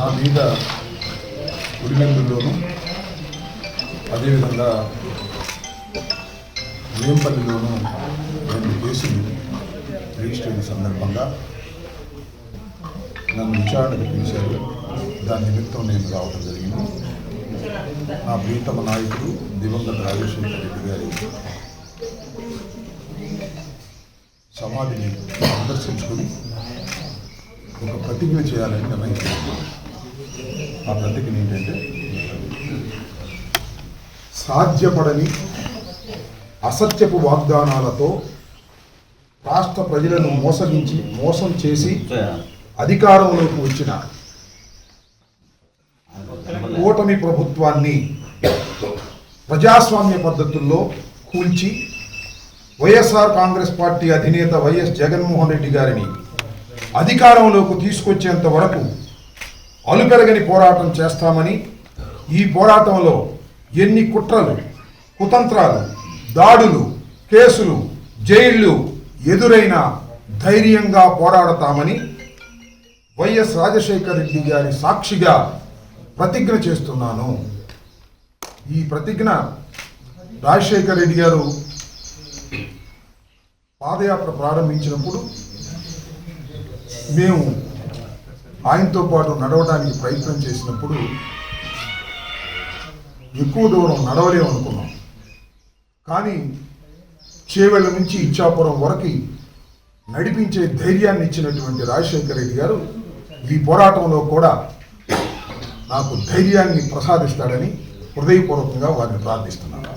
నా మీద ఉడిగందుల్లోనూ అదేవిధంగా వేంపల్లిలోనూ 2 కేసులు రిజిస్టర్ అయిన సందర్భంగా నన్ను విచారణకు పిలిచారు. దాని నిమిత్తం నేను రావడం జరిగింది. నా ప్రీతమ నాయకుడు దివంగత రాజశేఖర రెడ్డి గారి సమాధిని సందర్శించుకుని ఒక ప్రతిజ్ఞ చేయాలని నిర్ణయించాను. ఆ ప్రతిజ్ఞ ఏంటంటే, సాధ్యపడని అసత్యపు వాగ్దానాలతో రాష్ట్ర ప్రజలను మోసం చేసి అధికారంలోకి వచ్చిన కూటమి ప్రభుత్వాన్ని ప్రజాస్వామ్య పద్ధతుల్లో కూల్చి వైఎస్ఆర్ కాంగ్రెస్ పార్టీ అధినేత వైఎస్ జగన్మోహన్ రెడ్డి గారిని అధికారంలోకి తీసుకొచ్చేంత వరకు అలుపెరగని పోరాటం చేస్తామని, ఈ పోరాటంలో ఎన్ని కుట్రలు, కుతంత్రాలు, దాడులు, కేసులు, జైళ్లు ఎదురైనా ధైర్యంగా పోరాడతామని వైఎస్ రాజశేఖర రెడ్డి గారి సాక్షిగా ప్రతిజ్ఞ చేస్తున్నాను. ఈ ప్రతిజ్ఞ రాజశేఖర రెడ్డి గారు పాదయాత్ర ప్రారంభించినప్పుడు మేము ఆయనతో పాటు నడవడానికి ప్రయత్నం చేసినప్పుడు ఎక్కువ దూరం నడవలేమనుకున్నాం. కానీ చేవెళ్ళ నుంచి ఇచ్చాపురం వరకు నడిపించే ధైర్యాన్ని ఇచ్చినటువంటి రాజశేఖర రెడ్డి గారు ఈ పోరాటంలో కూడా నాకు ధైర్యాన్ని ప్రసాదిస్తాడని హృదయపూర్వకంగా వారిని ప్రార్థిస్తున్నాను.